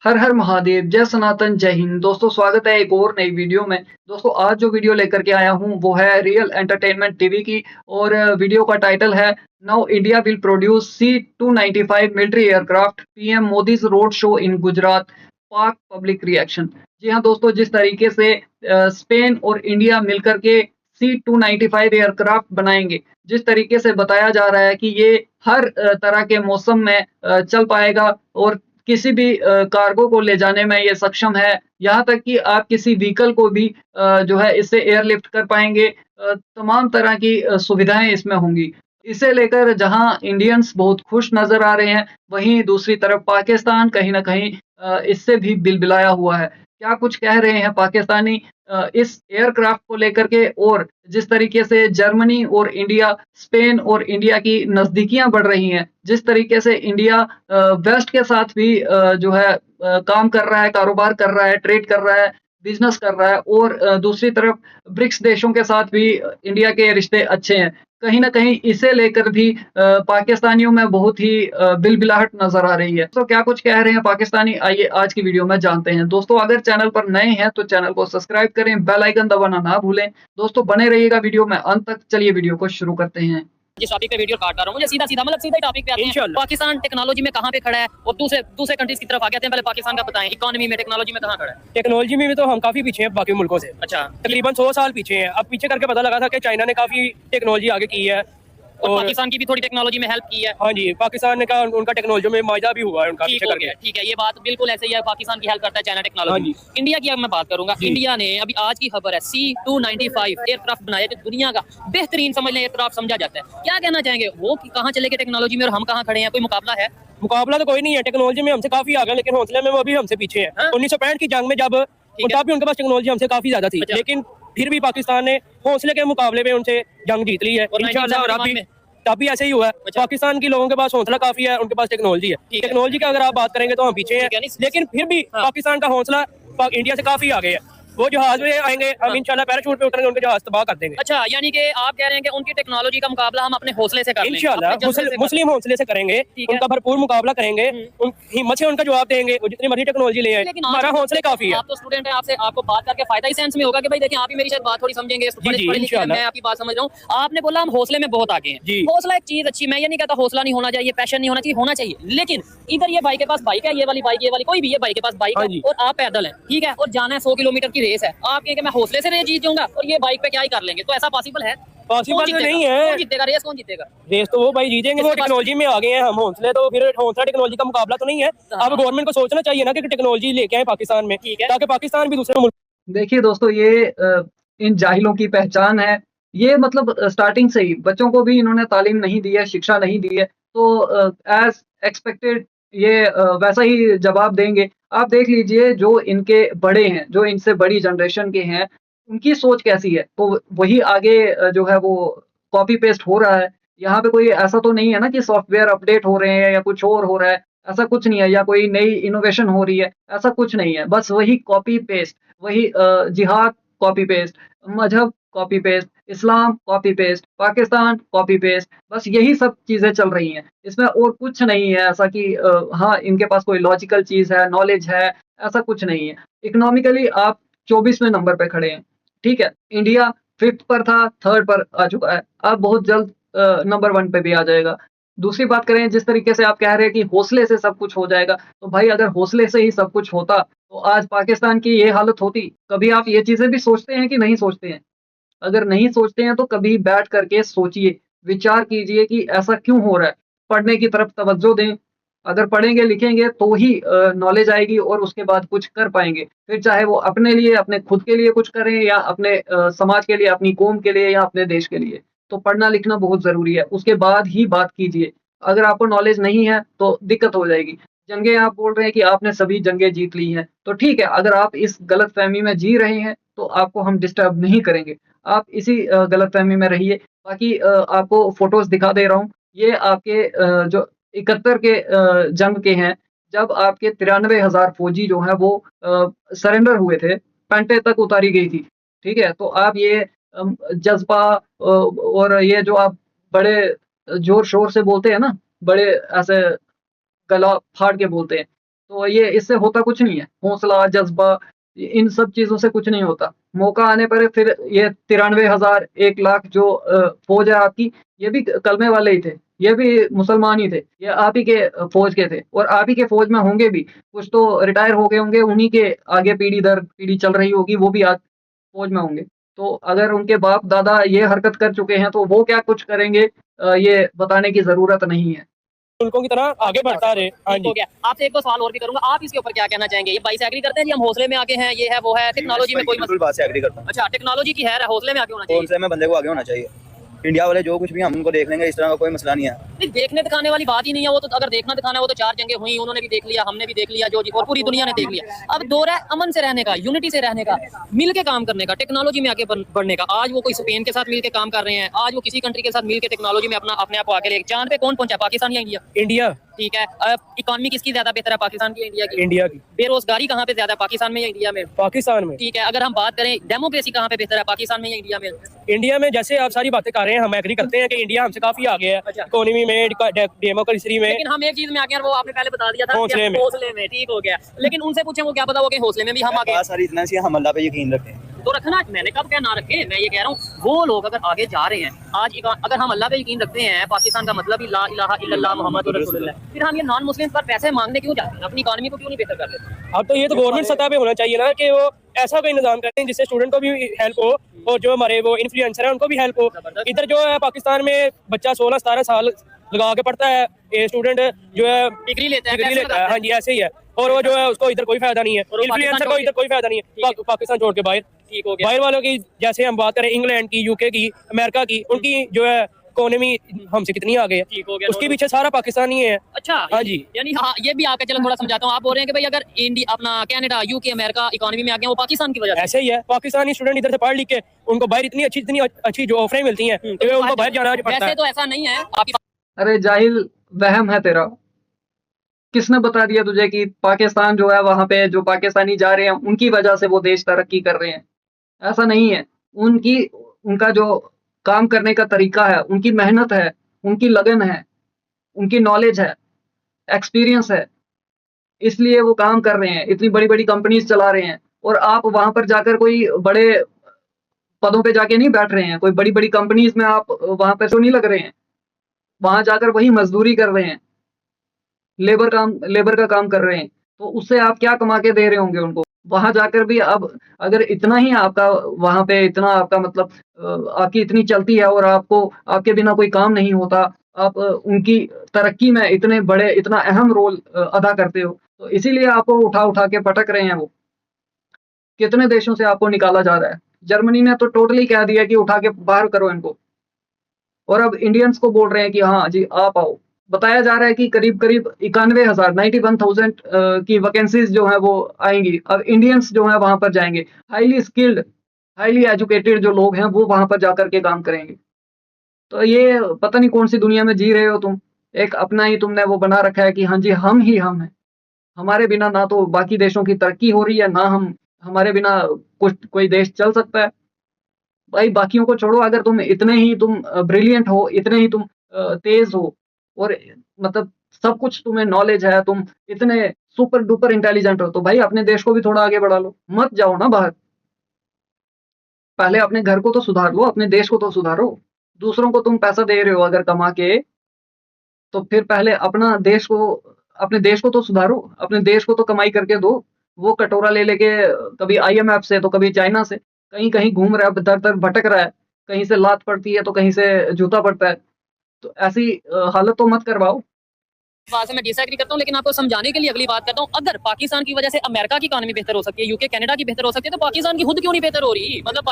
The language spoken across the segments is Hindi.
हर हर महादेव, जय सनातन, जय हिंद। दोस्तों स्वागत है एक और नई वीडियो में। दोस्तों आज जो वीडियो लेकर के आया हूँ वो है रियल एंटरटेनमेंट टीवी की और वीडियो का टाइटल है now India will produce C-295 military aircraft, PM Modi's road show in Gujarat, पाक पब्लिक रिएक्शन। जी हाँ दोस्तों, जिस तरीके से स्पेन और इंडिया मिलकर के C-295 एयरक्राफ्ट बनाएंगे, जिस तरीके से बताया जा रहा है कि ये हर तरह के मौसम में चल पाएगा और किसी भी कार्गो को ले जाने में ये सक्षम है। यहाँ तक कि आप किसी व्हीकल को भी जो है इससे एयरलिफ्ट कर पाएँगे। तमाम तरह की सुविधाएँ इसमें होंगी। इसे लेकर जहाँ इंडियंस बहुत खुश नज़र आ रहे हैं, वहीं दूसरी तरफ पाकिस्तान कहीं न कहीं इससे भी बिलबिलाया हुआ है। क्या कुछ कह रहे हैं पाकिस्तानी इस एयरक्राफ्ट को लेकर के, और जिस तरीके से जर्मनी और इंडिया, स्पेन और इंडिया की नज़दीकियाँ बढ़ रही हैं, जिस तरीके से इंडिया वेस्ट के साथ भी जो है काम कर रहा है, कारोबार कर रहा है, ट्रेड कर रहा है, बिज़नेस कर रहा है, और दूसरी तरफ ब्रिक्स देशों के साथ भी इंडिया के रिश्ते अच्छे हैं। कहीं न कहीं इसे लेकर भी पाकिस्तानियों में बहुत ही बिलबिलाहट नज़र आ रही है। तो क्या कुछ कह रहे हैं पाकिस्तानी, आइए आज की वीडियो में जानते हैं। दोस्तों अगर चैनल पर नए हैं तो चैनल को सब्सक्राइब करें, बेल आइकन दबाना ना भूलें। दोस्तों बने रहिएगा वीडियो में अंत तक। चलिए वीडियो को शुरू करते हैं। जिस टॉपिक पे वीडियो काट रहा हूँ, मुझे सीधा सीधा मतलब सीधा ही टॉपिक पे आते हैं। पाकिस्तान टेक्नोलॉजी में कहाँ पे खड़ा है और दूसरे दूसरे कंट्रीज की तरफ आ गए हैं। पहले पाकिस्तान का बताएं, इकोनॉमी में, टेक्नोलॉजी में कहाँ खड़ा है? टेक्नोलॉजी में भी तो हम काफी पीछे हैं बाकी मुल्कों से। अच्छा, तकरीबन 100 साल पीछे हैं। अब पीछे करके पता लगा था कि चाइना ने काफी टेक्नोलॉजी आगे की है और पाकिस्तान की भी थोड़ी टेक्नोलॉजी में हेल्प की है। हाँ जी, पाकिस्तान का उनका टेक्नोलॉजी में मायदा भी हुआ है उनका पीछे करके। ठीक है, ये बात बिल्कुल ऐसे ही है। पाकिस्तान की हेल्प करता है चाइना टेक्नोलॉजी। इंडिया की अब मैं बात करूंगा। इंडिया ने अभी आज की खबर है C-295 एयरक्राफ्ट बनाया, जो दुनिया का बेहतरीन समझ लें एयरक्राफ्ट समझा जाता है। क्या कहना चाहेंगे, वो कहाँ चले गए टेक्नोलॉजी में और हम कहाँ खड़े हैं? कोई मुकाबला है? मुकाबला तो कोई नहीं है, टेक्नोलॉजी में हमसे काफी आगे, लेकिन हौसले में वो अभी हमसे पीछे है। 1965 की जंग में जब तब भी उनके पास टेक्नोलॉजी हमसे काफी ज्यादा थी, लेकिन फिर भी पाकिस्तान ने हौसले के मुकाबले में उनसे जंग जीत ली है इंशाल्लाह। और अभी तब भी ऐसे ही हुआ है। पाकिस्तान के लोगों के पास हौसला काफी है, उनके पास टेक्नोलॉजी है। टेक्नोलॉजी की अगर आप बात करेंगे तो हम पीछे हैं, लेकिन फिर भी पाकिस्तान का हौसला इंडिया से काफी आगे है। वो जहाज में आएंगे, हम इंशाल्लाह पैराशूट पे उतरेंगे, उनके जहाज तबाह कर देंगे। अच्छा, यानी कि आप कह रहे हैं कि उनकी टेक्नोलॉजी का मुकाबला हम अपने हौसले से करेंगे इंशाल्लाह। मुस्लिम हौसले से करेंगे, उनका भरपूर मुकाबला करेंगे, हिम्मत से उनका जवाब देंगे। वो जितनी मर्जी टेक्नोलॉजी ले आए, हमारा हौसले काफी है। आप तो स्टूडेंट हैं, आपको बात करके फायदा ही सेंस में होगा कि भाई देखिए, आप ही मेरी शायद बात थोड़ी समझेंगे। मैं आपकी बात समझ रहा हूँ। आपने बोला हम हौसले में बहुत आगे हैं। हौसला एक चीज अच्छी, मैं ये नहीं कहता हौसला नहीं होना चाहिए, पैशन नहीं होना चाहिए, होना चाहिए। लेकिन इधर ये भाई के पास बाइक है, ये वाली बाइक, ये वाली कोई भी, ये भाई के पास बाइक है और आप पैदल हैं, ठीक है, और जाना है 100 किलोमीटर की रेस है। आप कहेंगे मैं हौसले से रेस जीत जाऊंगा और ये बाइक पे क्या ही कर लेंगे, तो ऐसा पॉसिबल है? पॉसिबल तो नहीं है। कौन जीतेगा रेस? कौन जीतेगा रेस? तो वो भाई जीतेंगे, वो टेक्नोलॉजी में आ गए हैं, हम हौसले, तो फिर हौसला टेक्नोलॉजी का मुकाबला तो नहीं है। अब गवर्नमेंट को सोचना चाहिए ना कि टेक्नोलॉजी लेके आए पाकिस्तान में, ताकि पाकिस्तान भी दूसरे मुल्क। देखिए दोस्तों, ये इन जाहिलों की पहचान है। ये मतलब स्टार्टिंग से ही बच्चों को भी इन्होंने तालीम नहीं दी है, शिक्षा नहीं दी है, तो एज एक्सपेक्टेड ये वैसा ही जवाब देंगे। आप देख लीजिए जो इनके बड़े हैं, जो इनसे बड़ी जनरेशन के हैं, उनकी सोच कैसी है, तो वही आगे जो है वो कॉपी पेस्ट हो रहा है। यहाँ पे कोई ऐसा तो नहीं है ना कि सॉफ्टवेयर अपडेट हो रहे हैं या कुछ और हो रहा है, ऐसा कुछ नहीं है, या कोई नई इनोवेशन हो रही है, ऐसा कुछ नहीं है। बस वही कॉपी पेस्ट, वही जिहाद कॉपी पेस्ट, मजहब कॉपी पेस्ट, इस्लाम copy paste, Pakistan copy paste, बस यही सब चीजें चल रही हैं। इसमें और कुछ नहीं है ऐसा कि हाँ इनके पास कोई लॉजिकल चीज है, नॉलेज है, ऐसा कुछ नहीं है। इकोनॉमिकली आप 24वें नंबर पे खड़े हैं, ठीक है। इंडिया 5th पर था, 3rd पर आ चुका है, अब बहुत जल्द नंबर 1 पे भी आ जाएगा। दूसरी बात करें, जिस तरीके से आप कह रहे हैं कि हौसले से सब कुछ हो जाएगा, तो भाई अगर हौसले से ही सब कुछ होता तो आज पाकिस्तान की ये हालत होती? कभी आप ये चीजें भी सोचते हैं कि नहीं सोचते हैं? अगर नहीं सोचते हैं तो कभी बैठ करके सोचिए, विचार कीजिए कि ऐसा क्यों हो रहा है। पढ़ने की तरफ तवज्जो दें। अगर पढ़ेंगे लिखेंगे तो ही नॉलेज आएगी और उसके बाद कुछ कर पाएंगे। फिर चाहे वो अपने लिए, अपने खुद के लिए कुछ करें, या अपने समाज के लिए, अपनी कौम के लिए, या अपने देश के लिए। तो पढ़ना लिखना बहुत जरूरी है, उसके बाद ही बात कीजिए। अगर आपको नॉलेज नहीं है तो दिक्कत हो जाएगी। जंगें आप बोल रहे हैं कि आपने सभी जंगें जीत ली हैं, तो ठीक है, अगर आप इस गलतफहमी में जी रहे हैं तो आपको हम डिस्टर्ब नहीं करेंगे। आप इसी गलतफहमी में रहिए। बाकी आपको फोटोज दिखा दे रहा हूँ। ये आपके जो 71 के जंग के हैं, जब आपके 93,000 फौजी जो हैं वो सरेंडर हुए थे, पैंटें तक उतारी गई थी, ठीक है। तो आप ये जज्बा और ये जो आप बड़े जोर शोर से बोलते हैं ना, बड़े ऐसे गला फाड़ के बोलते हैं, तो ये इससे होता कुछ नहीं है, हौसला, जज्बा, इन सब चीज़ों से कुछ नहीं होता। मौका आने पर फिर ये 93,000, 1 लाख जो फ़ौज है आपकी, ये भी कलमे वाले ही थे, ये भी मुसलमान ही थे, ये आप ही के फ़ौज के थे और आप ही के फ़ौज में होंगे भी। कुछ तो रिटायर हो गए होंगे, उन्हीं के आगे पीढ़ी दर पीढ़ी चल रही होगी, वो भी आज फ़ौज में होंगे। तो अगर उनके बाप-दादा ये हरकत कर चुके हैं, तो वो क्या कुछ करेंगे ये बताने की ज़रूरत नहीं है। मुल्कों की तरह आगे बढ़ता रहे। हाँ ठीक हो जी। गया। आपसे एक दो सवाल और भी करूंगा, आप इसके ऊपर क्या कहना चाहेंगे? ये भाई से एग्री करते हैं जी, हम हौसले में आगे हैं, ये है वो है, टेक्नोलॉजी में कोई बिल्कुल बात से एग्री करता हूँ। अच्छा, टेक्नोलॉजी की है, हौसले में आगे होना चाहिए। हौसले में बंदे को आगे होना चाहिए। इंडिया वाले जो कुछ भी हम उनको देख लेंगे, इस तरह का कोई मसला नहीं है। नहीं, देखने दिखाने वाली बात ही नहीं है वो तो। अगर देखना दिखाना है वो तो 4 जंगें हुई, उन्होंने भी देख लिया, हमने भी देख लिया, जो और पूरी दुनिया ने देख लिया। अब दौर है अमन से रहने का, यूनिटी से रहने का, मिल के काम करने का, टेक्नोलॉजी में आगे बढ़ने का। आज वो कोई स्पेन के साथ मिल के काम कर रहे हैं, आज वो किसी कंट्री के साथ मिल के टेक्नोलॉजी में अपने आप को आगे ले। चांद पे कौन पहुंचा, पाकिस्तान या इंडिया? इंडिया। ठीक है। इकॉनमी किसकी ज्यादा बेहतर है, पाकिस्तान की इंडिया की? इंडिया की। बेरोजगारी कहाँ पे ज्यादा, पाकिस्तान में या इंडिया में? पाकिस्तान में। ठीक है। अगर हम बात करें डेमोक्रेसी कहाँ पे बेहतर है, पाकिस्तान में या इंडिया में? इंडिया में जैसे आप सारी बातें कर रहे हैं, हम एग्री करते हैं कि इंडिया हमसे काफी आगे है, अच्छा। इकोनॉमी में, डेमोक्रेसी में। लेकिन हम एक चीज में आगे हैं, वो आपने पहले बता दिया था, हौसले में। हौसले में। ठीक हो गया। लेकिन उनसे पूछे वो क्या पता, वो कि हौसले में भी हम आगे हैं। बात सारी इतना सी, हम अल्लाह पे यकीन रखते हैं। तो रखना, मैंने कब क्या ना रखे, मैं ये कह रहा हूँ वो लोग अगर आगे जा रहे हैं आज, अगर हम अल्लाह पे यकीन रखते हैं, पाकिस्तान का मतलब ही ला इलाहा इल्लल्लाह मुहम्मदुर रसूलुल्लाह, फिर हम ये नॉन मुस्लिम पर पैसे मांगने क्यों जाते हैं, अपनी इकोनॉमी को क्यों नहीं बेहतर कर लेते? अब तो ये तो गवर्नमेंट सतह पे होना चाहिए ना कि वो ऐसा कोई निजाम करते हैं जिससे स्टूडेंट को भी हेल्प हो और जो हमारे वो इन्फ्लुएंसर है उनको भी हेल्प हो। इधर जो है पाकिस्तान में बच्चा 16-17 साल लगा के पढ़ता है, ये स्टूडेंट जो है डिग्री लेता है। हाँ जी, ऐसे ही है। और वो जो है उसको इधर कोई फायदा नहीं है, इन्फ्लुएंसर को इधर कोई फायदा नहीं है। पाकिस्तान छोड़ के बाहर, ठीक हो गया। बाहर वालों की जैसे हम बात करें इंग्लैंड की, यूके की, अमेरिका की, उनकी जो है इकोनॉमी हमसे कितनी आगे है, ठीक हो गया। उसके पीछे सारा पाकिस्तान ही है। अच्छा, हाँ जी। यानी हाँ, ये भी आके चलो थोड़ा समझाता हूँ। आप बोल रहे हैं कि भाई अगर इंडिया, अपना कनाडा, यूके, अमेरिका इकोनॉमी में आ गया, वो पाकिस्तान की वजह से। ऐसे ही है, पाकिस्तानी स्टूडेंट इधर से पढ़ लिख के उनको बाहर इतनी अच्छी जो ऑफरें मिलती हैं, तो उनको बाहर जाना पड़ता वैसे है। तो ऐसा नहीं है आपकी। अरे जाहिल, वहम है तेरा। किसने बता दिया तुझे कि पाकिस्तान जो है वहां पे जो पाकिस्तानी जा रहे हैं उनकी वजह से वो देश तरक्की कर रहे हैं? ऐसा नहीं है। उनका जो काम करने का तरीका है, उनकी मेहनत है, उनकी लगन है, उनकी नॉलेज है, एक्सपीरियंस है, इसलिए वो काम कर रहे हैं, इतनी बड़ी-बड़ी कंपनीज चला रहे हैं। और आप वहां पर जाकर कोई बड़े पदों पे जाके नहीं बैठ रहे हैं, कोई बड़ी-बड़ी कंपनीज में आप वहां पर तो नहीं लग रहे हैं, वहां जाकर वही मजदूरी कर रहे हैं, लेबर का काम कर रहे हैं। तो उससे आप क्या कमा के दे रहे होंगे उनको? वहां जाकर भी अब अगर इतना ही आपका वहां पे इतना आपका मतलब आपकी इतनी चलती है और आपको आपके बिना कोई काम नहीं होता, आप उनकी तरक्की में इतने बड़े इतना अहम रोल अदा करते हो, तो इसीलिए आपको उठा के पटक रहे हैं वो। कितने देशों से आपको निकाला जा रहा है? जर्मनी ने तो टोटली कह दिया कि उठा के बाहर करो इनको, और अब इंडियंस को बोल रहे हैं कि हाँ जी आप आओ। बताया जा रहा है कि करीब 91,000 91,000 की वैकेंसीज जो है वो आएंगी। अब इंडियंस जो है वहां पर जाएंगे, हाईली स्किल्ड, हाईली एजुकेटेड जो लोग हैं वो वहां पर जाकर के काम करेंगे। तो ये पता नहीं कौन सी दुनिया में जी रहे हो तुम। एक अपना ही तुमने वो बना रखा है कि हाँ जी हम ही हम हैं, हमारे बिना ना तो बाकी देशों की तरक्की हो रही है, ना हमारे बिना कोई देश चल सकता है। भाई बाकियों को छोड़ो, अगर तुम इतने ही तुम ब्रिलियंट हो, इतने ही तुम तेज हो और मतलब सब कुछ तुम्हें नॉलेज है, तुम इतने सुपर डुपर इंटेलिजेंट हो, तो भाई अपने देश को भी थोड़ा आगे बढ़ा लो, मत जाओ ना बाहर। पहले अपने घर को तो सुधार लो, अपने देश को तो सुधारो। दूसरों को तुम पैसा दे रहे हो अगर कमा के, तो फिर पहले अपने देश को तो सुधारो, अपने देश को तो कमाई करके दो। वो कटोरा ले लेके कभी IMF से तो कभी चाइना से कहीं घूम रहा है, दर भटक रहा है, कहीं से लात पड़ती है तो कहीं से जूता पड़ता है। तो ऐसी हालत तो मत करवाओ। बात से मैं डिसएग्री करता हूँ, लेकिन आपको समझाने के लिए अगली बात करता हूँ। अगर पाकिस्तान की वजह से अमेरिका की इकोनॉमी बेहतर हो सकती है, यूके कनाडा की बेहतर हो सकती है, तो पाकिस्तान की खुद क्यों नहीं बेहतर हो रही? मतलब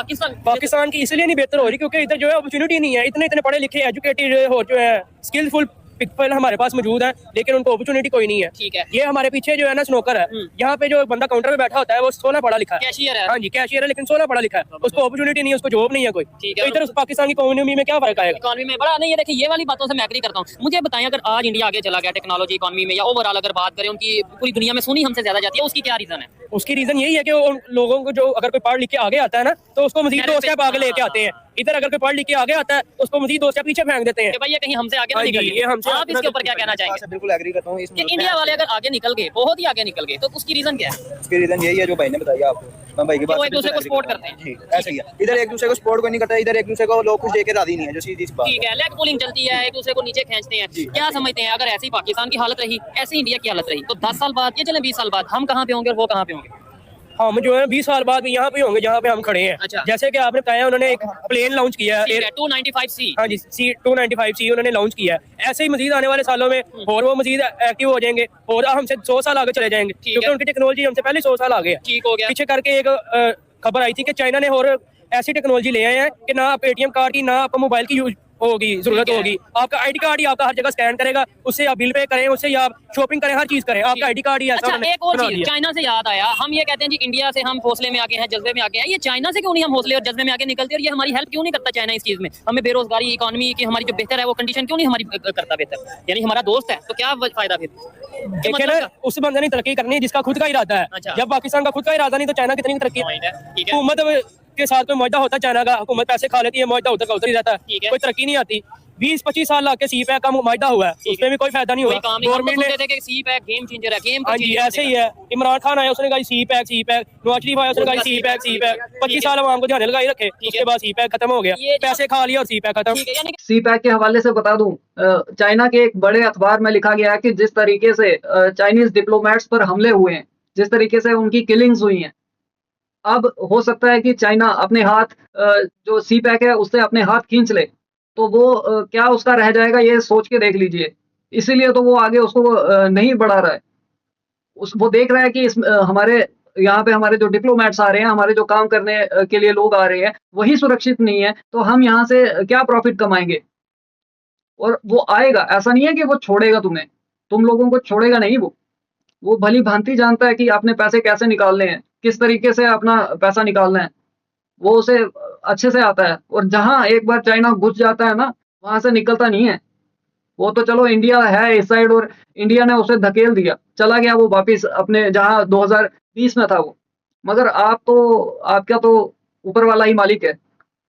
पाकिस्तान की इसलिए नहीं बेहतर हो रही क्योंकि इधर जो है अपॉर्चुनिटी नहीं है। इतने पढ़े लिखे एजुकेटेड और जो है स्किलफुल पीपल हमारे पास मौजूद है, लेकिन उनको अपॉर्चुनिटी कोई नहीं है। ठीक है। ये हमारे पीछे जो है ना स्नोकर है, यहाँ पे जो बंदा काउंटर पे बैठा होता है वो 16 पढ़ा लिखा है, कैशियर है। हाँ जी कैशियर है, लेकिन 16 पढ़ा लिखा है, उसको अपॉर्चुनिटी नहीं है, उसको जॉब नहीं है कोई। ठीक है। तो इधर पाकिस्तान की इकोनॉमी में क्या फर्क आएगा? इकोनॉमी में बड़ा नहीं है। देखिए ये वाली बातों से मैं एग्री करता हूँ। मुझे बताएं, अगर आज इंडिया आगे चला गया टेक्नोलॉजी इकोनॉमी में, या ओवरऑल अगर बात करें उनकी पूरी दुनिया में सुनी हमसे ज्यादा जाती है, उसकी क्या रीजन है? उसकी रीजन यही है कि उन लोगों को जो अगर कोई पढ़ लिख के आगे आता है ना, तो उसको मजीद 2 स्टेप आगे लेके आते हैं। इधर अगर कोई पढ़ लिख के आगे आता है उसको मजीद 2 स्टेप पीछे फेंक देते हैं कि भाई ये कहीं हमसे आगे ना हाँ जी, निकल ये हमसे आप इसके ऊपर क्या कहना चाहेंगे? से बिल्कुल एग्री करता हूँ। इस कि मुल्क में इंडिया वाले अगर आगे निकल गए, बहुत ही आगे निकल गए, तो उसकी रीजन क्या है? उसकी रीजन यही है जो भाई ने बताया आपको। मैं भाई की कि बात वो से एक दूसरे को बिल्कुल सपोर्ट agree करते हैं। जी, ऐसा ही है। इधर एक दूसरे को सपोर्ट कोई नहीं करता, इधर एक दूसरे को लोग कुछ देके राजी नहीं है, जो सीधी सी बात ठीक है, लेग पुलिंग चलती है, एक दूसरे को नीचे खींचते हैं। क्या समझते हैं अगर ऐसी पाकिस्तान की हालत रही, ऐसी इंडिया की हालत रही, तो 10 साल बाद या चले 20 साल बाद हम कहाँ पे होंगे और वो कहाँ पे होंगे? हम जो है 20 साल बाद भी यहाँ पे होंगे जहाँ पे हम खड़े हैं। अच्छा। जैसे कि आपने बताया उन्होंने एक प्लेन लॉन्च किया है 295C। हाँ जी C295C उन्होंने लॉन्च किया है। ऐसे ही मजीद आने वाले सालों में और वो मजीद एक्टिव हो जाएंगे और हमसे 100 साल आगे चले जाएंगे, क्योंकि उनकी टेक्नोलॉजी हमसे पहले 100 साल आगे है। ठीक हो गया। पीछे करके एक खबर आई थी कि चाइना ने और ऐसी टेक्नोलॉजी ले आए हैं कि ना आप ATM कार्ड की, ना आपको मोबाइल की यूज होगी, जरूरत होगी। आपका ID कार्ड ही आपका हर जगह स्कैन करेगा, उससे आप बिल पे करें, उससे आप शॉपिंग करें, हर चीज करें, आपका ID कार्ड ही ऐसा अच्छा, उन्होंने एक और बना चीज दिया। चाइना से याद आया, हम ये कहते हैं जी इंडिया से हम हौसले में आगे हैं, जज्बे में आगे हैं, ये चाइना से क्यों नहीं हम हौसले और जज्बे में आगे निकलते, और ये हमारी हेल्प क्यों नहीं करता चाइना इस चीज में? हमें बेरोजगारी, इकोनॉमी की हमारी जो बेहतर है वो कंडीशन क्यों नहीं हमारी करता बेहतर? यानी हमारा दोस्त है तो क्या फायदा फिर? देखिए ना, उस बंदे ने तरक्की करनी है जिसका खुद का इरादा है। अच्छा। जब पाकिस्तान का खुद का इरादा नहीं तो चाइना कितनी तरक्की? ठीक है। हुकूमत के साथ कोई मुआहदा होता है चाइना का, हुकूमत पैसे खा लेती है, मुआहदा उधर का उधर ही रहता ठीक है, है। कोई तरक्की नहीं आती। 20-25 साल लग के CPEC का मुआहदा हुआ है, उसमें भी कोई फायदा नहीं हुआ। कोई काम नहीं, हम तो गवर्नमेंट ने सोचते थे कि CPEC गेम चेंजर है, गेम हाँ जी ऐसे ही है। इमरान खान आया उसने कहा CPEC, नवाज शरीफ आया उसने कहा CPEC 25 साल आवाम को ध्यान लगाई रखे, उसके बाद CPEC खत्म हो गया, पैसे खा लिया और CPEC खत्म। ठीक है, यानी कि CPEC के हवाले से बता दूं, चाइना के एक बड़े अखबार में लिखा गया है कि जिस तरीके से चाइनीज डिप्लोमेट्स पर हमले हुए हैं, जिस तरीके से उनकी किलिंग्स हुई हैं, अब हो सकता है कि चाइना अपने हाथ जो CPEC है उससे अपने हाथ खींच ले, तो वो क्या उसका रह जाएगा, ये सोच के देख लीजिए। इसीलिए तो वो आगे उसको नहीं बढ़ा रहा है। वो देख रहा है कि हमारे यहाँ पे हमारे जो डिप्लोमेट्स आ रहे हैं, हमारे जो काम करने के लिए लोग आ रहे हैं, वही सुरक्षित नहीं है, तो हम यहाँ से क्या प्रॉफिट कमाएंगे? और वो आएगा, ऐसा नहीं है कि वो छोड़ेगा तुम्हें, तुम लोगों को छोड़ेगा नहीं। वो भली भांति जानता है कि अपने पैसे कैसे निकालने हैं, किस तरीके से अपना पैसा निकालना है, वो उसे अच्छे से आता है। और जहां एक बार चाइना घुस जाता है ना, वहां से निकलता नहीं है। वो तो चलो इंडिया है इस साइड और इंडिया ने उसे धकेल दिया, चला गया वो वापिस अपने जहां 2020 में था वो। मगर आपका तो ऊपर वाला ही मालिक है,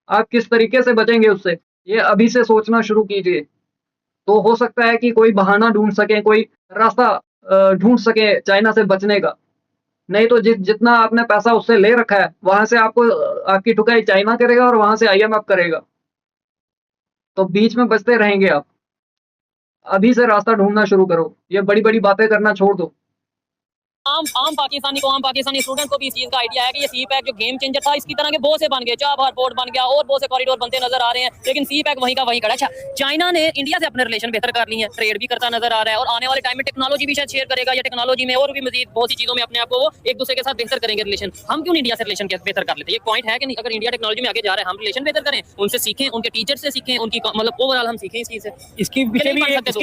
आप किस तरीके से बचेंगे उससे, ये अभी से सोचना शुरू कीजिए। तो हो सकता है कि कोई बहाना ढूंढ सके, कोई रास्ता ढूंढ सके चाइना से बचने का। नहीं तो जितना आपने पैसा उससे ले रखा है, वहां से आपको आपकी ठुकाई चाइना करेगा और वहां से IMF करेगा, तो बीच में बचते रहेंगे आप। अभी से रास्ता ढूंढना शुरू करो, ये बड़ी बड़ी बातें करना छोड़ दो। आम पाकिस्तानी स्टूडेंट को भी इस चीज का आइडिया है कि ये CPEC जो गेम चेंजर था, इसकी तरह के बहुत से बन गए, चाबहार पोर्ट बन गया और बहुत से कॉरिडोर बनते नजर आ रहे हैं, लेकिन CPEC वहीं का वहीं खड़ा। अच्छा, चाइना ने इंडिया से अपने रिलेशन बेहतर कर लिए हैं, ट्रेड भी करता नजर आ रहा है, और आने वाले टाइम में टेक्नोलॉजी भी शायद शेयर करेगा, या टेक्नोलॉजी में और भी मजीद बहुत सी चीजों में अपने आप को वो एक दूसरे के साथ बेहतर करेंगे रिलेशन। हम क्यों इंडिया से रिलेशन बेहतर कर लेते हैं? ये पॉइंट है कि नहीं, अगर इंडिया टेक्नोलॉजी में आगे जा रहा है, हम रिलेशन बेहतर करें, उनसे सीखें, उनके टीचर से सीखें, उनकी मतलब ओवरऑल हम सीखें इस चीज से। इसके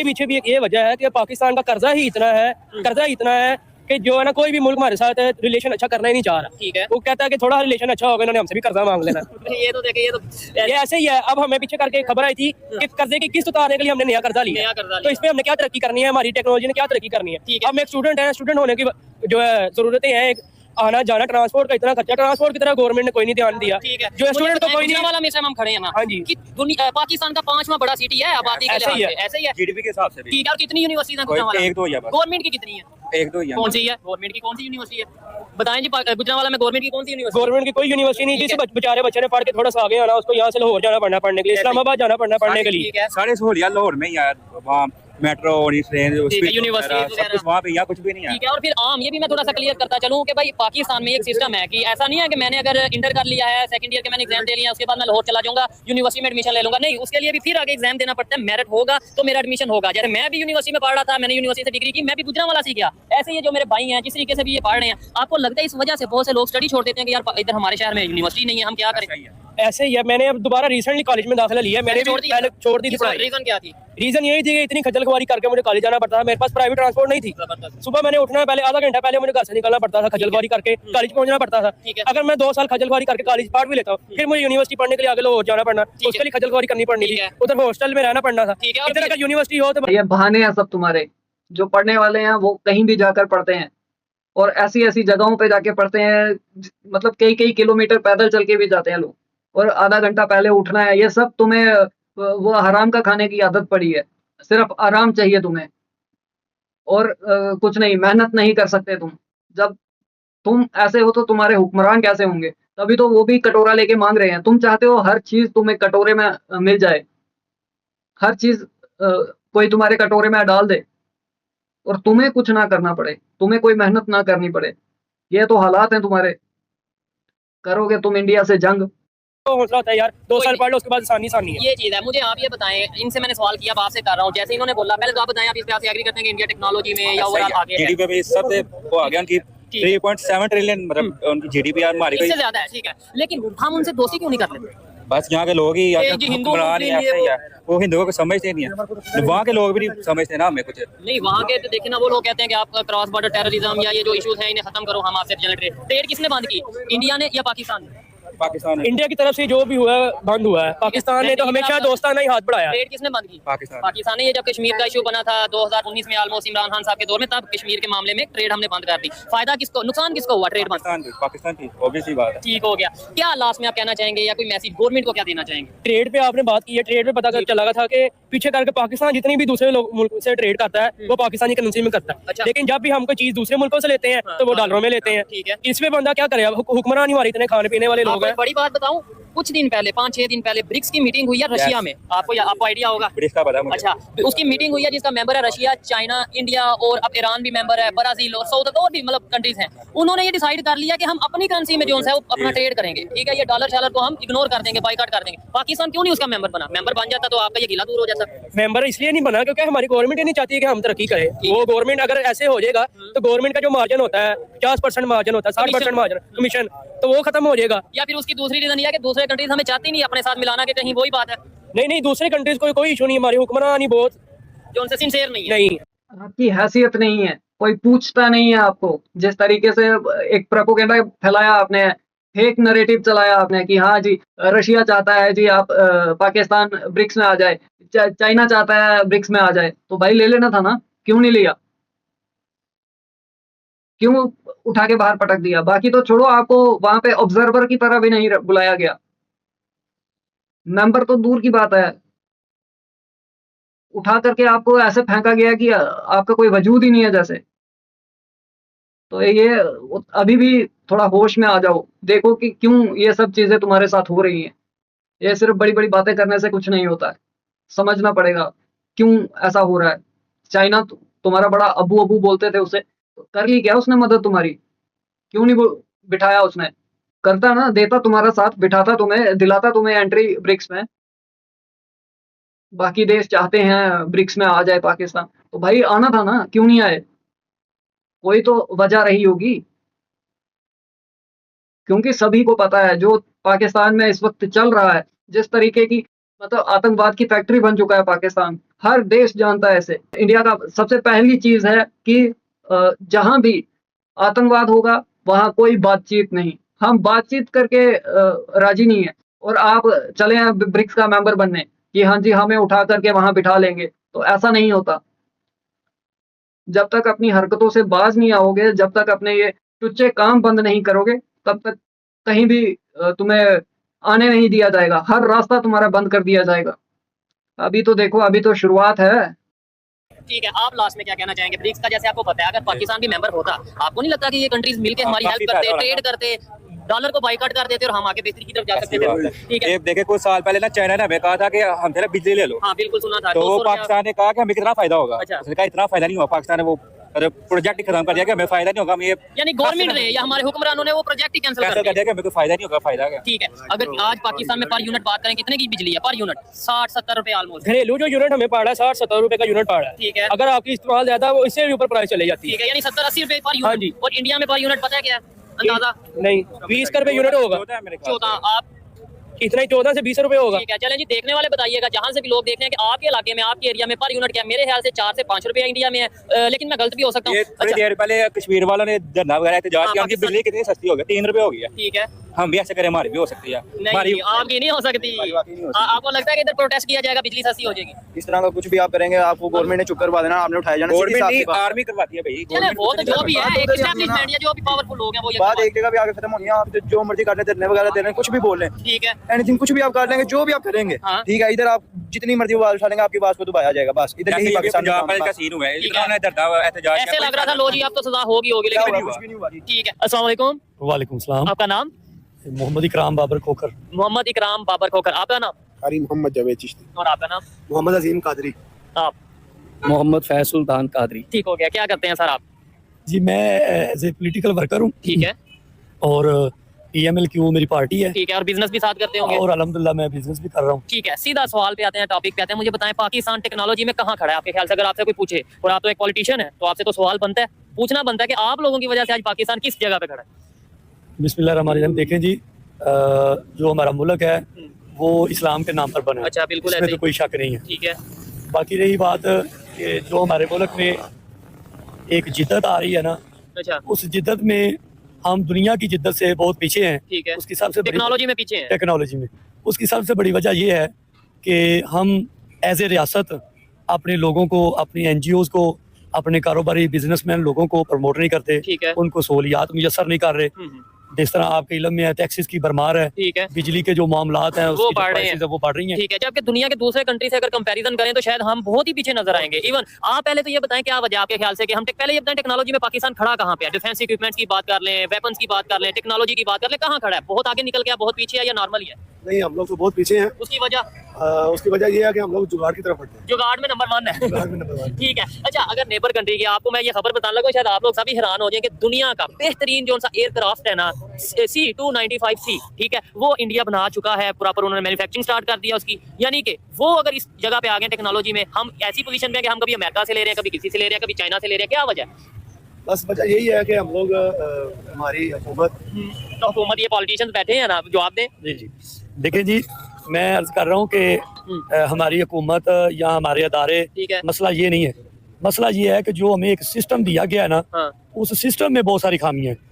पीछे भी एक ये वजह है कि पाकिस्तान का कर्जा ही इतना है कि जो है ना, कोई भी मुल्क हमारे साथ रिलेशन अच्छा करना ही नहीं चाह रहा। ठीक है। वो कहता है कि थोड़ा रिलेशन अच्छा होगा, इन्होंने हमसे भी कर्जा मांग लेना। ये तो देखिए, ये ऐसे ही है। अब हमें पीछे करके खबर आई थी कि कर्जे की किस्त उतारने के लिए हमने नया कर्जा लिया, तो इसमें हमने क्या तरक्की करनी है, हमारी टेक्नोलॉजी ने क्या तरक्की करनी है। हम एक स्टूडेंट है, स्टूडेंट होने की जो है जरूरतें हैं, आना जाना, ट्रांसपोर्ट का इतना खर्चा, ट्रांसपोर्ट की तरह गवर्नमेंट ने कोई नहीं ध्यान दिया। जो स्टूडेंट को कोई नहीं वाला में से हम खड़े हैं ना। हाँ जी। कि पाकिस्तान का 5वां बड़ा सिटी है आबादी के लिहाज से, ऐसे ही है GDP के हिसाब से भी। ठीक है। और कितनी यूनिवर्सिटी है? एक दो ही है बस। गवर्नमेंट की कितनी है? एक दो ही है। कौन सी है गवर्नमेंट की? कौन सी यूनिवर्सिटी है बताएं जी? गुजरांवाला में गवर्नमेंट की कौन सी यूनिवर्सिटी? गवर्नमेंट की कोई यूनिवर्सिटी नहीं, जिस बेचारे बच्चे ने पढ़ के थोड़ा सा आगे आना, उसको यहाँ से लाहौर जाना पड़ना पढ़ने के लिए, इस्लामाबाद जाना पड़ना पढ़ने के लिए। सारे सहूलियत लाहौर में ही यार, वहाँ मेट्रो और ट्रेन यूनिवर्सिटी वहाँ पे यहाँ कुछ भी नहीं है। ठीक है। और फिर आम ये भी मैं थोड़ा सा क्लियर करता चलूं कि भाई पाकिस्तान में एक सिस्टम है कि ऐसा नहीं है कि मैंने अगर इंटर कर लिया है, सेकंड ईयर के मैंने एग्जाम दे लिया, उसके बाद मैं लाहौर चला जाऊंगा, यूनिवर्सिटी में एडमिशन ले लूंगा। नहीं, उसके लिए भी फिर आगे एग्जाम देना पड़ता है, मेरिट होगा तो मेरा एडमिशन होगा। जैसे मैं भी यूनिवर्सिटी में पढ़ रहा था, मैंने यूनिवर्सिटी से डिग्री की, मैं भी गुजरांवाला से गया, ऐसे ही जो मेरे भाई हैं जिस तरीके से भी ये पढ़ रहे हैं, आपको लगता है इस वजह से बहुत से लोग स्टडी छोड़ देते हैं कि यार इधर हमारे शहर में यूनिवर्सिटी नहीं है, हम क्या करें? ऐसे ही है। मैंने अब दोबारा रिसेंटली कॉलेज में दाखिला लिया, मैंने छोड़ दी थी पढ़ाई। रीजन क्या थी? रीजन यही थी कि इतनी खज्जल खुआरी करके मुझे कॉलेज जाना पड़ता था, मेरे पास प्राइवेट ट्रांसपोर्ट नहीं थी। सुबह मैंने उठना है, पहले आधा घंटा पहले मुझे घर से निकलना पड़ता था, खज्जल खुआरी करके कॉलेज पहुंचना पड़ता था। अगर मैं 2 साल खज्जल खुआरी करके कॉलेज पढ़ भी लेता हूँ, फिर मुझे यूनिवर्सिटी पढ़ने के लिए आगे लाहौर जाना पड़ना, उसके लिए खज्जल खुआरी करनी पड़नी थी, उधर हॉस्टल में रहना पड़ना था। इधर अगर यूनिवर्सिटी हो तो ये बहाने हैं सब तुम्हारे। जो पढ़ने वाले हैं वो कहीं भी जाकर पढ़ते हैं, और ऐसी ऐसी जगहों पे जाके पढ़ते हैं, मतलब कई किलोमीटर पैदल चल के भी जाते हैं लोग। और आधा घंटा पहले उठना है, ये सब तुम्हें वो हराम का खाने की आदत पड़ी है। सिर्फ आराम चाहिए तुम्हें और कुछ नहीं, मेहनत नहीं कर सकते तुम। जब तुम ऐसे हो तो तुम्हारे हुक्मरान कैसे होंगे? तभी तो वो भी कटोरा लेके मांग रहे हैं। तुम चाहते हो हर चीज तुम्हें कटोरे में मिल जाए, हर चीज कोई तुम्हारे कटोरे में डाल दे और तुम्हें कुछ ना करना पड़े, तुम्हें कोई मेहनत ना करनी पड़े। ये तो हालात हैं तुम्हारे। करोगे तुम इंडिया से जंग? तो हौसला होता है यार, 2 साल पढ़ लो उसके बाद आसानी है। ये चीज है। मुझे आप ये बताएं, इनसे मैंने सवाल किया, अब आपसे कर रहा हूँ। जैसे इन्होंने बोला, पहले तो आप बताएं, आप इस पे आपसे एग्री करते हैं कि इंडिया टेक्नोलॉजी में या ओवरऑल आगे है? जीडीपी में सबसे वो आ गया उनकी 3.7 ट्रिलियन, मतलब उनकी जीडीपी यार हमारी इससे ज्यादा है, ठीक है। लेकिन हम उनसे दोस्ती क्यों नहीं कर लेते? बस यहाँ के लोग ही ये जो हिंदू हुक्मरान ही ऐसे ही है, वो हिंदुओं को समझते नहीं है। वहाँ के लोग भी नहीं समझते ना हमें कुछ। नहीं, वहाँ के तो देखिए ना, वो लोग कहते हैं कि आप क्रॉस बॉर्डर टेररिज्म या ये जो इश्यूज हैं इन्हें खत्म करो, हम आपसे ट्रेड किसने बंद की? इंडिया ने या पाकिस्तान ने? पाकिस्तान इंडिया की तरफ से जो भी हुआ है बंद हुआ है। पाकिस्तान ने तो हमेशा दोस्ताना ही हाथ बढ़ाया। ट्रेड किसने बंद की? पाकिस्तान ने। ये जब कश्मीर का इशू बना था 2019 में, ऑलमोस्ट इमरान खान साहब के दौर में, तब कश्मीर के मामले में ट्रेड हमने बंद कर दी। फायदा किसको, नुकसान किसको हुआ? ट्रेड बंद पाकिस्तान की ऑब्वियसली बात है। ठीक हो गया। क्या लास्ट में आप कहना चाहेंगे या कोई मैसेज गवर्नमेंट को क्या देना चाहेंगे? ट्रेड पे आपने बात की है, ट्रेड पे पता चला था कि पीछे करके पाकिस्तान जितनी भी दूसरे मुल्क से ट्रेड करता है वो पाकिस्तानी करेंसी में करता है। अच्छा। लेकिन जब भी हम कोई चीज दूसरे मुल्कों से लेते हैं तो वो डॉलरों में लेते हैं। ठीक है। इसमें बंदा क्या करे? हुक्मरान हमारे इतने खाने पीने वाले लोग आपको हैं। एक बड़ी बात बताऊं, कुछ दिन पहले 5-6 दिन पहले ब्रिक्स की मीटिंग हुई है रशिया में। आपको आइडिया होगा? ब्रिक्स का पता है मुझे। अच्छा, उसकी मीटिंग हुई है जिसका मेंबर है रशिया, चाइना, इंडिया और अब ईरान भी मेंबर है, ब्राजील और साउथ और भी मतलब कंट्रीज हैं। उन्होंने ये डिसाइड कर लिया कि हम अपनी करेंसी में जो है वो अपना ट्रेड करेंगे। ठीक है, ये डॉलर शालर को हम इग्नोर कर देंगे, बाइकआउट कर देंगे। पाकिस्तान क्यों नहीं उसका मेंबर बना? मेंबर बन जाता तो आपका ये गिला दूर हो जाता। मेंबर इसलिए नहीं बना क्योंकि हमारी गवर्नमेंट ही नहीं चाहती है कि हम तरक्की करें। वो गवर्नमेंट अगर ऐसे हो जाएगा तो गवर्नमेंट का जो मार्जिन होता है 50% मार्जिन होता है, 60% मार्जिन कमीशन, तो वो खत्म हो जाएगा। या फिर उसकी दूसरी रीजन ये है कि दूसरे कंट्रीज हमें चाहती नहीं अपने साथ मिलाना, के कहीं वही बात है। नहीं, दूसरे कंट्रीज को कोई इशू नहीं, हमारी हुक्मरानी बहुत जो उनसे सिंसियर नहीं है। नहीं, आपकी हैसियत नहीं है, कोई पूछता नहीं है आपको। जिस तरीके से एक प्रोपेगेंडा फैलाया आपने, फेक नैरेटिव चलाया आपने कि हाँ जी रशिया चाहता है जी आप पाकिस्तान ब्रिक्स में आ जाए, चाइना चाहता है ब्रिक्स में आ जाए, तो भाई ले लेना था ना, क्यों नहीं लिया? क्यों उठा के बाहर पटक दिया? बाकी तो छोड़ो, आपको वहां पे ऑब्जर्वर की तरह भी नहीं बुलाया गया। मेंबर तो दूर की बात है, उठा करके आपको ऐसे फेंका गया कि आपका कोई वजूद ही नहीं है जैसे। तो ये अभी भी थोड़ा होश में आ जाओ, देखो कि क्यों ये सब चीजें तुम्हारे साथ हो रही हैं। ये सिर्फ बड़ी बड़ी बातें करने से कुछ नहीं होता है, समझना पड़ेगा क्यों ऐसा हो रहा है। चाइना तुम्हारा बड़ा अबू अबू बोलते थे उसे, कर ली क्या उसने मदद तुम्हारी? क्यों नहीं बिठाया उसने? करता ना, देता तुम्हारा साथ, बिठाता तुम्हें, दिलाता तुम्हें एंट्री ब्रिक्स में। बाकी देश चाहते हैं ब्रिक्स में आ जाए पाकिस्तान, तो भाई आना था ना, क्यों नहीं आए? कोई तो वजह रही होगी, क्योंकि सभी को पता है जो पाकिस्तान में इस वक्त चल रहा है, जिस तरीके की मतलब आतंकवाद की फैक्ट्री बन चुका है पाकिस्तान। हर देश जानता है इसे। इंडिया का सबसे पहली चीज है कि जहां भी आतंकवाद होगा वहां कोई बातचीत नहीं, हम बातचीत करके राजी नहीं है। और आप चले हैं ब्रिक्स का मेंबर बनने कि हाँ जी हमें उठा करके वहां बिठा लेंगे, तो ऐसा नहीं होता। जब तक अपनी हरकतों से बाज नहीं आओगे, जब तक अपने ये टुच्चे काम बंद नहीं करोगे, तब तक कहीं भी तुम्हें आने नहीं दिया जाएगा। हर रास्ता तुम्हारा बंद कर दिया जाएगा। अभी तो देखो, अभी तो शुरुआत है। ठीक है, आप लास्ट में क्या कहना चाहेंगे? ब्रिक्स का जैसे आपको पता है, अगर पाकिस्तान भी मेंबर होता, आपको नहीं लगता कि ये कंट्रीज मिलकर हमारी हेल्प करते, ट्रेड करते, डॉलर को बाइकआउट कर देते और हम आगे बेहतरी की तरफ जा सकते थे? ठीक है, देखे कुछ साल पहले ना चाइना ने हमें कहा था कि हमसे ना बिजली ले लो। हाँ बिल्कुल सुना था। तो वो पाकिस्तान ने कहा कि हमें कितना फायदा होगा। अच्छा। उसने कहा इतना फायदा नहीं हुआ। पाकिस्तान ने वो प्रोजेक्ट ही खत्म कर दिया कि हमें फायदा नहीं होगा। हम ये यानी गवर्नमेंट ने या हमारे हुक्मरानों ने वो प्रोजेक्ट ही कैंसिल कर दिया कि हमें कोई फायदा नहीं होगा। फायदा क्या? ठीक है, अगर आज पाकिस्तान में पर यूनिट बात करें, कितने की बिजली है पर यूनिट? 60-70 रुपए ऑलमोस्ट। घरेलू जो यूनिट हमें पड़ा है 60-70 रुपए का यूनिट पड़ा है। ठीक है, अगर आपकी इस्तेमाल ज्यादा वो इससे भी ऊपर प्राइस चले जाती है। ठीक है, यानी 70-80 रुपए पर हाँ जी। यूनिट। और इंडिया में पर यूनिट पता है क्या है अंदाजा? नहीं, 20 रुपए यूनिट होगा। 14। आप इतना ही 14 से 20 रुपए होगा। ठीक है, चलें जी, देखने वाले बताइएगा, जहां से भी लोग देख रहे हैं कि आपके इलाके में, आपके एरिया में पर यूनिट क्या है। मेरे ख्याल से 4 से 5 रुपए इंडिया में है, लेकिन मैं गलत भी हो सकता हूँ। थोड़ी देर पहले कश्मीर वालों ने धरना वगैरह एहतजाज किया, उनकी बिजली कितनी सस्ती हो गई, 3 रुपए हो गई है। ठीक है, हम भी ऐसे करें, हमारी भी हो सकती है। हमारी नहीं, आपकी नहीं हो सकती। वाकई नहीं हो सकती। आपको लगता है कि इधर प्रोटेस्ट किया जाएगा, बिजली सस्ती हो जाएगी? इस तरह का कुछ भी आप करेंगे, आपको गवर्नमेंट ने चुप करवा देना, आपने उठाया जाना। गवर्नमेंट नहीं, सीधी सी बात। आर्मी करवाती है भाई। चले वो तो जो भी है, एक बात एस्टैब्लिशमेंट या जो भी पावरफुल लोग हैं वो ये बात करवा- एक जगह भी आगे खत्म होनी है। आप जो मर्जी करने, धरने वगैरह दे रहे हैं, कुछ भी बोल रहे हैं, ठीक है। एनीथिंग कुछ भी आप कर लेंगे, जो भी आप करेंगे, हाँ। ठीक है। इधर आप जितनी मर्जी आवाज उठा लेंगे, आपकी बात को दबाया जाएगा, बस। इधर जैसे यही ये पाकिस्तान में पंजाब काम का है। सीन हुआ है, ठीक इतना है। ने धरना एहतजाज ऐसे लग रहा था लो जी अब तो सजा होगी क्या हुआ? लेकिन कुछ भी नहीं हुआ जी। ठीक है। अस्सलाम वालेकुम, वालेकुम सलाम। आपका नाम? मोहम्मद इकराम बाबर खोकर। मोहम्मद इकराम बाबर खोकर। आपका नाम? कारी मोहम्मद जावेद चिश्ती। और आपका नाम? मोहम्मद अजीम कादरी। आप? मोहम्मद फैज सुल्तान कादरी। ठीक हो गया। क्या करते हैं सर आप? जी मैं एज ए पोलिटिकल वर्कर हूँ ठीक है, और PMLQ मेरी पार्टी है, ठीक है। और बिजनेस भी साथ करते होंगे? और अल्हम्दुलिल्लाह मैं बिजनेस भी कर रहा हूँ। ठीक है, सीधा सवाल पे आते हैं, टॉपिक पे आते हैं। मुझे बताएं पाकिस्तान टेक्नोलॉजी में कहाँ खड़ा है आपके ख्याल से? अगर आपसे कोई पूछे और आप तो एक पॉलिटिशियन है तो आपसे तो सवाल बनता है, पूछना बनता है कि आप लोगों की वजह से आज पाकिस्तान किस जगह पे खड़ा है? बिस्मिल्लाहिर्रहमानिर्रहीम। देखें जी, जो हमारा मुल्क है वो इस्लाम के नाम पर बना है। अच्छा, बिल्कुल इसमें ऐसे तो ही। कोई शक नहीं है। ठीक है। बाकी रही बात कि जो हमारे मुल्क में एक जिद्दत आ रही है ना, अच्छा, उस जिद्दत में हम दुनिया की जिद्दत से बहुत पीछे हैं। ठीक है। उसकी सबसे बड़ी टेक्नोलॉजी में पीछे हैं। टेक्नोलॉजी में उसकी सबसे बड़ी वजह ये है कि हम एज ए रियासत अपने लोगों को, अपनी NGOs को, अपने कारोबारी बिजनेसमैन लोगों को प्रमोट नहीं करते, ठीक है। उनको सहूलियात मुयसर नहीं कर रहे। जिस तरह आपके इल्म में है, टैक्सेस की भरमार है, ठीक है। बिजली के जो मामलात हैं वो उसकी जो बढ़ रहे हैं। prices है वो बढ़ रही हैं। ठीक है। जबकि दुनिया के दूसरे कंट्री से अगर कंपैरिजन करें तो शायद हम बहुत ही पीछे नजर आएंगे। इवन आप पहले तो ये बताएं क्या वजह आपके ख्याल से कि हम पहले ये बताएं टेक्नोलॉजी में पाकिस्तान खड़ा कहाँ पे है? डिफेंस इक्विपमेंट्स की बात कर लें, वेपन्स की बात कर लें, टेक्नोलॉजी की बात कर लें, कहाँ खड़ा है? बहुत आगे निकल गया, बहुत पीछे है या नॉर्मल ही है? नहीं, हम लोग तो बहुत पीछे हैं। उसकी वजह उसकी वजह ये है कि हम लोग जुगाड़ की तरफ बढ़ते हैं। जुगाड़ में नंबर 1 है। जुगाड़ में नंबर 1। ठीक है। अच्छा, अगर नेबर कंट्री की आपको मैं ये खबर बताने लगा, शायद आप लोग सभी हैरान हो जाएंगे, दुनिया का बेहतरीन जो सा एयरक्राफ्ट है ना, C-295C, ठीक है, वो इंडिया बना चुका है। प्रॉपर उन्होंने मैन्युफैक्चरिंग स्टार्ट कर दिया उसकी। यानी कि वो अगर इस जगह पे आ गए टेक्नोलॉजी में, हम ऐसी पोजीशन पे हैं कि हम कभी अमेरिका से ले रहे हैं, कभी किसी से ले रहे हैं, कभी चाइना से ले रहे हैं। क्या वजह है? बस वजह यही है कि हम लोग हमारी हुकूमत तो हुकूमत, ये पॉलिटिशियंस बैठे हैं ना, जवाब दें। जी जी, देखिए जी, मैं अर्ज कर रहा हूँ कि हमारी हुकूमत या हमारे अदारे, ठीक है। मसला ये नहीं है। मसला ये है कि जो हमें एक सिस्टम दिया गया है ना, हाँ। उस सिस्टम में बहुत सारी खामियां हैं।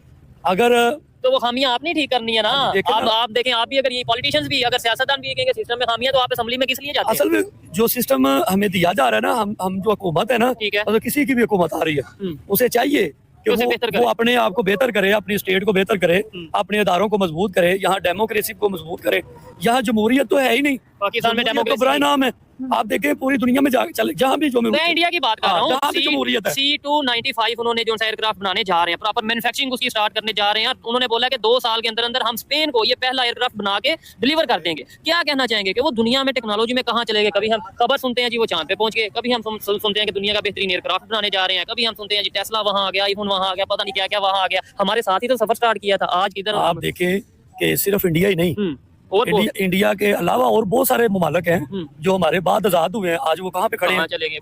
अगर तो वो खामियां आपने ठीक करनी है ना। देखें ना। आप देखें, आप भी अगर ये पॉलिटिशियंस भी, अगर सियासतदान भी कहेंगे सिस्टम में खामियां, तो आप असेंबली में किस लिए जाते हैं? असल में जो सिस्टम हमें दिया जा रहा है ना, हम जो हुकूमत है ना, ठीक है। मतलब किसी की भी हुकूमत आ रही है, उसे चाहिए कि उसे बेहतर करे। वो अपने आप को बेहतर करे, अपनी स्टेट को बेहतर करे, अपने इदारों को मजबूत करे, यहाँ डेमोक्रेसी को मजबूत करे। यहाँ जमहूरियत तो है ही नहीं। पाकिस्तान में जमहूरियत तो डेमोक्रेसी बुरा नाम है। आप देखें पूरी दुनिया में जहाँ भी जो मैं इंडिया की बात कर रहा हूँ। जहाँ भी जमहूरियत है। C-295 उन्होंने जो एयरक्राफ्ट बनाने जा रहे हैं, प्रॉपर मैन्युफैक्चरिंग उसकी स्टार्ट करने जा रहे हैं। उन्होंने बोला कि 2 साल के अंदर अंदर हम स्पेन को ये पहला एयरक्राफ्ट बना के डिलीवर कर देंगे। क्या कहना चाहेंगे कि वो दुनिया में टेक्नोलॉजी में कहाँ चले गए? कभी हम खबर सुनते हैं जी वो चांद पे पहुंच गए, कभी हम सुनते हैं कि दुनिया का बेहतरीन एयरक्राफ्ट बनाने जा रहे हैं, कभी हम सुनते हैं जी टेस्ला वहाँ आ गया, आईफोन वहाँ आ गया, पता नहीं क्या क्या वहाँ आ गया। हमारे साथ ही तो सफर स्टार्ट किया था। आज किधर आप देखें कि सिर्फ इंडिया ही नहीं, और इंडिया के अलावा और बहुत सारे ममालिक हैं जो हमारे बाद आजाद हुए हैं, आज वो कहाँ पे खड़े हैं? चले गए।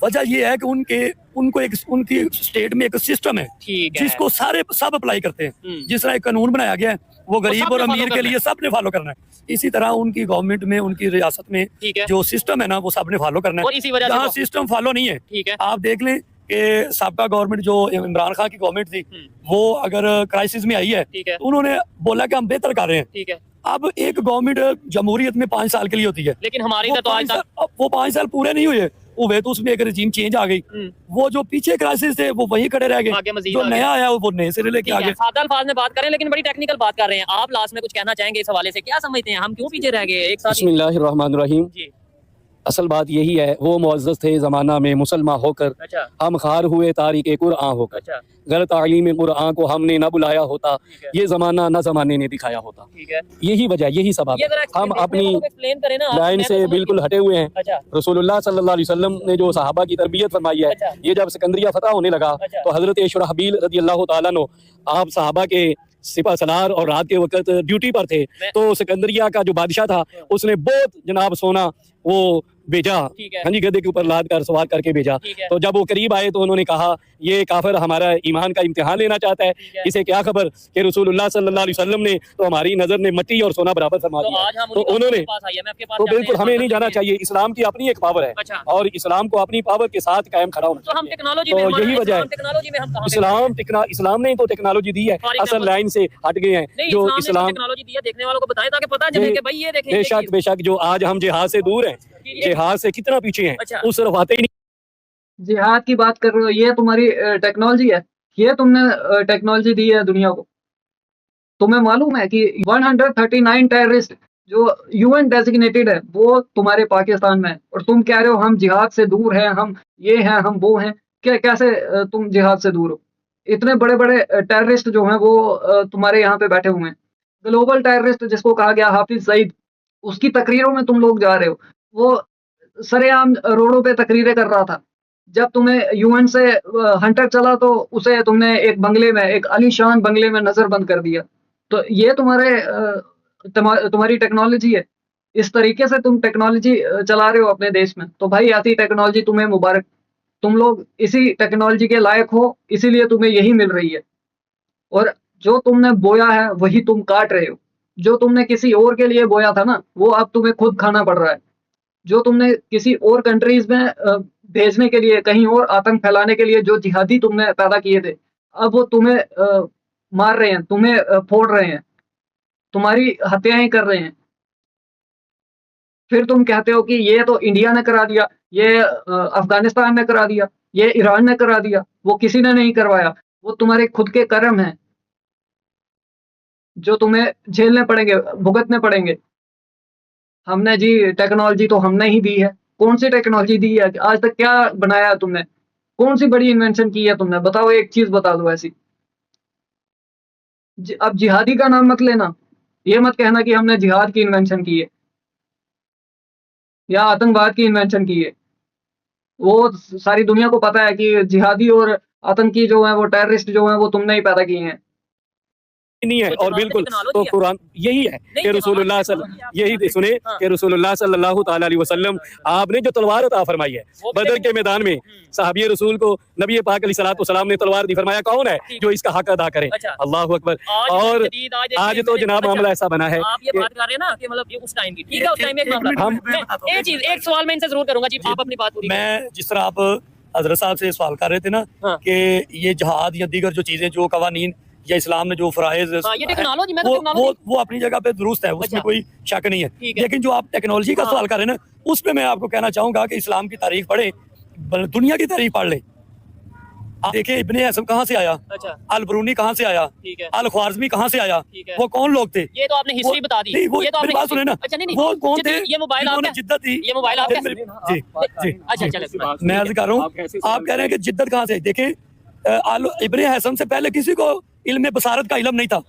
वजह ये है कि उनकी स्टेट में एक सिस्टम है ठीक है। जिसको सब अप्लाई करते हैं। जिस तरह एक कानून बनाया गया है वो गरीब और अमीर के लिए सबने फॉलो करना है। इसी तरह उनकी गवर्नमेंट में, उनकी रियासत में जो सिस्टम है ना, वो सबने फॉलो करना और इसी वजह है। से जहाँ सिस्टम फॉलो नहीं है, ठीक है, आप देख लें कि साबका गवर्नमेंट जो इमरान खान की गवर्नमेंट थी, वो अगर क्राइसिस में आई है तो उन्होंने बोला कि हम बेहतर कर रहे हैं। ठीक है। अब एक गवर्नमेंट जमहूरियत में 5 साल के लिए होती है, लेकिन हमारी तो आज तक वो 5 साल पूरे नहीं हुए तो उसमें एक रजीम चेंज आ गई। वो जो पीछे क्राइसिस थे वो वहीं खड़े रह गए, जो नया आया वो नए सिरे लेके आ गए। सादा अल्फाज में बात करें, लेकिन बड़ी टेक्निकल बात कर रहे हैं। आप लास्ट में कुछ कहना चाहेंगे इस हवाले से? क्या समझते हैं हम क्यों पीछे रह गए? एक साथ बिस्मिल्लाहिर्रहमानिर्रहीम। जी, असल बात यही है, वो मुअज़्ज़ज़ थे ज़माना में मुसलमान होकर, अच्छा, हम खार हुए तारीक़ कुरआन होकर। अच्छा, गर तालीम कुरआन को हमने न बुलाया होता, ये ज़माना न ज़माने ने दिखाया होता। ठीक है। यही वजह, यही सबब ये जरा हम अपनी एक्सप्लेन करें ना। लाइन से बिल्कुल हटे हुए हैं। अच्छा, रसूलुल्लाह सल्लल्लाहु अलैहि वसल्लम ने जो सहाबा की तरबियत फरमाई है, अच्छा, ये जब सिकंदरिया फतह होने लगा तो हज़रत शुरहबील रज़ियल्लाहु ताला अन्हु, आप सहाबा के सिपा सलार और रात के वक्त ड्यूटी पर थे, तो सिकंदरिया का जो बादशाह था उसने बहुत जनाब सोना वो भेजा, ठीक है। हाँ जी, गधे के ऊपर लाद कर सवार करके भेजा। ठीक है। तो जब वो करीब आए तो उन्होंने कहा ये काफिर हमारा ईमान का इम्तिहान लेना चाहता है, ठीक है। इसे क्या खबर कि रसूलुल्लाह सल्लल्लाहु अलैहि वसल्लम ने तो हमारी नजर ने मिट्टी और सोना बराबर फरमा तो दिया। आज हम तो उन्हीं उन्होंने के पास आए हैं, मैं आपके पास तो जाते हैं, बिल्कुल हमें नहीं जाना हैं। चाहिए। इस्लाम की अपनी एक पावर है अच्छा। और इस्लाम को अपनी पावर के साथ कायम खड़ा होना तो हम चाहिए। टेक्नोलॉजी तो में यही वजह है। टेक्नोलॉजी में हम कहाँ पे इस्लाम ने ही तो टेक्नोलॉजी दी है, For असल example- लाइन से हट गए हैं नहीं, जो इस्लाम इस्लाम। ने टेक्नोलॉजी दिया, देखने वालों को बताएं ताकि पता चले कि भाई ये देखें, ये बेशक चीज़। बेशक जो आज हम जिहाद से दूर हैं, जिहाद से कितना पीछे हैं, अच्छा। उस तरफ आते ही नहीं। जिहाद की बात कर रहे हो, ये तुम्हारी टेक्नोलॉजी है, ये तुमने टेक्नोलॉजी दी है दुनिया को। तुम्हें मालूम है कि 139 टेररिस्ट जो यूएन डेजिग्नेटेड है वो तुम्हारे पाकिस्तान में है, और तुम कह रहे हो हम जिहाद से दूर हैं, हम ये हैं, हम वो हैं। कैसे तुम जिहाद से दूर हो? इतने बड़े बड़े टेररिस्ट जो हैं वो तुम्हारे यहाँ पे बैठे हुए हैं। ग्लोबल टेररिस्ट जिसको कहा गया हाफिज सईद, उसकी तकरीरों में तुम लोग जा रहे हो। वो सरेआम रोडों पे तकरीरें कर रहा था। जब तुम्हें यूएन से हंटर चला तो उसे तुमने एक बंगले में, एक आलीशान बंगले में नजरबंद कर दिया। तो ये तुम्हारी टेक्नोलॉजी है। इस तरीके से तुम टेक्नोलॉजी चला रहे हो अपने देश में। तो भाई ऐसी टेक्नोलॉजी तुम्हें मुबारक, तुम लोग इसी टेक्नोलॉजी के लायक हो, इसीलिए तुम्हें यही मिल रही है। और जो तुमने बोया है वही तुम काट रहे हो। जो तुमने किसी और के लिए बोया था ना, वो अब तुम्हें खुद खाना पड़ रहा है। जो तुमने किसी और कंट्रीज में भेजने के लिए, कहीं और आतंक फैलाने के लिए जो जिहादी तुमने पैदा किए थे, अब वो तुम्हें मार रहे हैं, तुम्हें फोड़ रहे हैं, तुम्हारी हत्याएं कर रहे हैं। फिर तुम कहते हो कि ये तो इंडिया ने करा दिया, ये अफगानिस्तान ने करा दिया, ये ईरान ने करा दिया। वो किसी ने नहीं करवाया, वो तुम्हारे खुद के कर्म हैं जो तुम्हें झेलने पड़ेंगे, भुगतने पड़ेंगे। हमने जी टेक्नोलॉजी तो हमने ही दी है। कौन सी टेक्नोलॉजी दी है? आज तक क्या बनाया है तुमने? कौन सी बड़ी इन्वेंशन की है तुमने? बताओ, एक चीज बता दो ऐसी। अब जिहादी का नाम मत लेना, ये मत कहना कि हमने जिहाद की इन्वेंशन की है या आतंकवाद की इन्वेंशन की है। वो सारी दुनिया को पता है कि जिहादी और आतंकी जो है, वो टेररिस्ट जो है, वो तुमने ही पैदा किए हैं। नहीं है। और बिल्कुल तो कुरान यही है कि रसूलुल्लाह यही सुने कि रसूलुल्लाह सल्लल्लाहु ताला अलैहि वसल्लम आपने जो तलवार अता फरमाई है बदर के मैदान में, साहबी रसूल को नबी पाक अलैहिस्सलातु वस्सलाम ने तलवार दी, फरमाया कौन है जो इसका हक अदा करे? अल्लाह अकबर। और आज तो जनाब मामला ऐसा बना है, आप ये बात कर रहे हैं ना कि मतलब ये उस टाइम की, ठीक है, उस टाइम एक मामला। एक चीज, एक सवाल मैं इनसे जरूर करूंगा जी, आप अपनी बात पूरी। मैं जिस तरह आप हजरत साहब से सवाल कर रहे थे ना कि ये जहाद या दीगर जो चीजें, जो कवानीन या इस्लाम ने जो फराइज ये टेक्नोलॉजी में वो अपनी जगह पे दुरुस्त है, उसमें कोई शक नहीं है। लेकिन जो आप टेक्नोलॉजी का सवाल कर रहे हैं ना, उसमें मैं आपको कहना चाहूंगा कि इस्लाम की तारीख पढ़े, दुनिया की तारीख पढ़ ले। आप देखिए इब्ने हसन कहाँ से आया, अल बरूनी कहाँ से आया, अल ख्वारिज़मी कहाँ से आया, वो कौन लोग थे? ये तो आपने हिस्ट्री बता दी। नहीं, वो ये तो आपने बात सुने ना, वो कौन थे? ये मोबाइल आपका, जिद्दत थी, ये मोबाइल आपका। जी जी। अच्छा चलो, मैं अर्ज कर रहा हूँ, आप कह रहे हैं कि जिद्दत कहाँ से? देखें, इब्ने हसन से पहले किसी को इल्म बसारत का इल्म नहीं था।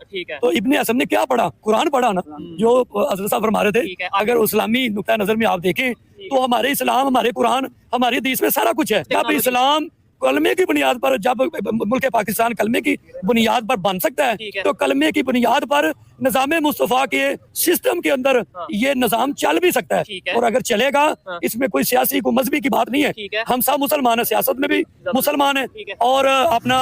तो इब्ने हसन ने क्या पढ़ा? कुरान पढ़ा ना, जो हज़रत साहब फरमा रहे थे। अगर इस्लामी नुक्ता नजर में आप देखें तो हमारे इस्लाम, हमारे कुरान, हमारे हदीस में सारा कुछ है। जब इस्लाम कलमे की बुनियाद पर, जब मुल्क पाकिस्तान कलमे की बुनियाद पर बन सकता है, तो कलमे की बुनियाद पर निज़ाम मुस्तफ़ा के सिस्टम के अंदर ये निज़ाम चल भी सकता है। और अगर चलेगा, इसमें कोई सियासी, कोई मजहबी की बात नहीं है। हम सब मुसलमान हैं, सियासत में भी मुसलमान हैं और अपना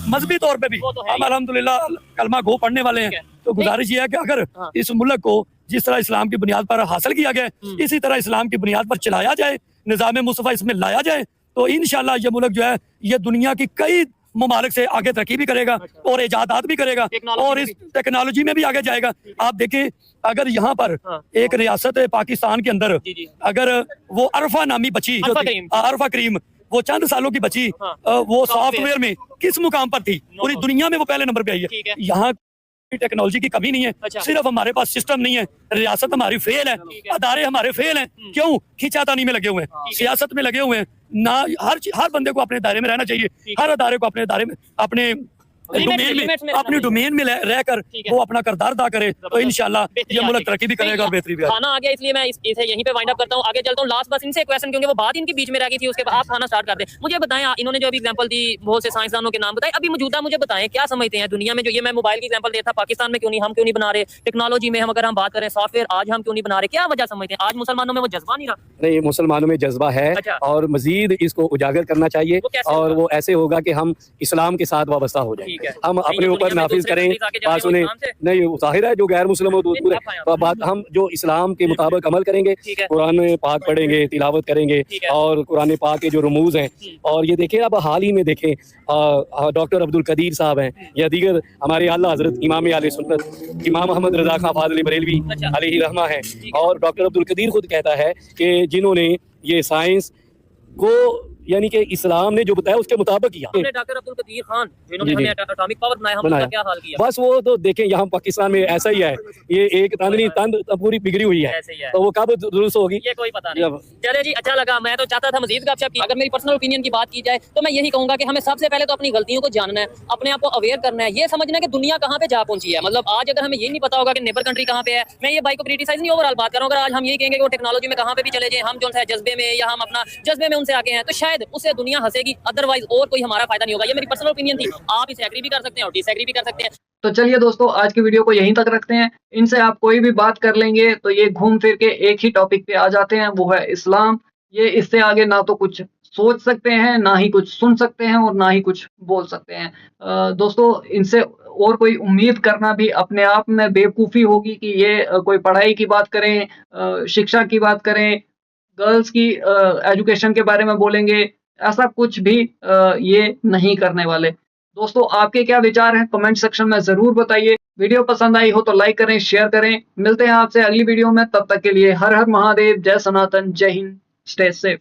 मजहबी तौर पे भी हम अल्हम्दुलिल्लाह कलमा गो पढ़ने वाले हैं। तो गुजारिश ये है कि अगर इस मुल्क को जिस तरह इस्लाम की बुनियाद पर हासिल किया गया, इसी तरह इस्लाम की बुनियाद पर चलाया जाए, निज़ाम मुस्तफ़ा इसमें लाया जाए, तो इंशाल्लाह ये मुल्क जो है ये दुनिया की कई ममालिक से आगे तरक्की भी करेगा और इजादात भी करेगा और इस टेक्नोलॉजी में भी आगे जाएगा। आप देखें, अगर यहाँ पर एक रियासत पाकिस्तान के अंदर अगर वो अरफा नामी बची, जो अरफा करीम, वो चंद सालों की बची, वो सॉफ्टवेयर में किस मुकाम पर थी? पूरी दुनिया में वो पहले नंबर पे आई है। यहाँ टेक्नोलॉजी की कमी नहीं है, सिर्फ हमारे पास सिस्टम नहीं है। रियासत हमारी फेल है, अदारे हमारे फेल हैं। क्यों? खींचातानी में लगे हुए हैं, सियासत में लगे हुए हैं ना। हर बंदे को अपने दायरे में रहना चाहिए, हर अदारे को अपने दायरे में, अपने limits में अपनी डोमेन में रहकर वो अपना किरदार अदा करे तो इंशाल्लाह ये मुल्क तरक्की भी करेगा और बेहतरी भी। खाना आ गया इसलिए मैं इसे यहीं पे वाइंड अप करता हूँ, आगे चलता हूँ। लास्ट बस इनसे क्वेश्चन, क्योंकि वो बात इनके बीच में रह गई थी, उसके बाद आप खाना स्टार्ट कर दें। मुझे बताएं, इन्होंने जो अभी एग्जांपल दी बहुत से साइंसदानों के नाम बताए, अभी मौजूदा मुझे बताएं क्या समझते हैं दुनिया में, जो ये मैं मोबाइल की एग्जांपल देता, पाकिस्तान में हम क्यों नहीं बना रहे, टेक्नोलॉजी में अगर हम बात करें, सॉफ्टवेयर आज हम क्यों नहीं बना रहे, क्या वजह समझते हैं? आज मुसलमानों में वो जज्बा नहीं रहा? नहीं, मुसलमानों में जज्बा है और मजीद इसको उजागर करना चाहिए, और वो ऐसे होगा कि हम इस्लाम के साथ वाबस्ता हो जाए, हम अपने ऊपर नाफिज करें। बात सुने, नहीं जाहिर है जो गैर मुस्लिम हो दूर है, बात हम जो इस्लाम के मुताबिक अमल करेंगे, कुरान पाक पढ़ेंगे, तिलावत करेंगे और कुरान पाक के जो रमूज हैं, और ये देखें अब हाल ही में देखें डॉक्टर अब्दुल कदीर साहब हैं या दीगर हमारे आला हजरत इमाम आले सुन्नत इमाम अहमद रजा खां फाज़िल बरेलवी अलैहि रहमा है, और डॉक्टर अब्दुल कदीर खुद कहता है कि जिन्होंने ये साइंस को यानी कि इस्लाम ने जो बताया उसके मुताबिक किया। डॉक्टर अब्दुल कदीर खान जिन्होंने हमें एटॉमिक पावर बनाया, क्या हाल किया? बस वो तो देखें यहाँ पाकिस्तान में ऐसा ही है, ये एक तंद पूरी बिगड़ी हुई है, तो वो कब दुरुस्त होगी ये कोई पता नहीं। चले जी, अच्छा लगा, मैं तो चाहता था मजीद गपशप की। अगर मेरी पर्सनल ओपिनियन की बात की जाए तो मैं यही कहूंगा कि हमें सबसे पहले तो अपनी गलतियों को जानना है, अपने आप को अवेयर करना है, ये समझना है कि दुनिया कहाँ पे जा पहुंची है। मतलब आज अगर हमें ये नहीं पता होगा कि नेबर कंट्री कहाँ पे है, मैं ये बाइक को क्रिटिसाइज नहीं ओवरऑल बात कर रहा हूँ, अगर आज हम यही कहेंगे कि वो टेक्नोलॉजी में कहाँ पे भी चले जाए, हम जो है जज्बे में या हम अपना जज्बे में उनसे आगे हैं, तो शायद उससे दुनिया हंसेगी, अदरवाइज और कोई हमारा फायदा नहीं होगा। ये मेरी पर्सनल ओपिनियन थी, आप इसे एग्री भी कर सकते हैं और डिसएग्री भी कर सकते हैं। तो चलिए दोस्तों, आज की वीडियो को यहीं तक रखते हैं। इनसे आप कोई भी बात कर लेंगे तो ये घूम फिर के एक ही टॉपिक पे आ जाते हैं, वो है इस्लाम। ये इससे आगे ना तो कुछ सोच सकते हैं, ना ही कुछ सुन सकते हैं और ना ही कुछ बोल सकते हैं। दोस्तों, इनसे और कोई उम्मीद करना भी अपने आप में बेवकूफ़ी होगी कि ये कोई पढ़ाई की बात करें, शिक्षा की बात करें, गर्ल्स की एजुकेशन के बारे में बोलेंगे, ऐसा कुछ भी ये नहीं करने वाले। दोस्तों, आपके क्या विचार हैं कमेंट सेक्शन में ज़रूर बताइए। वीडियो पसंद आई हो तो लाइक करें, शेयर करें। मिलते हैं आपसे अगली वीडियो में, तब तक के लिए हर हर महादेव, जय सनातन, जय हिंद, स्टे सेफ।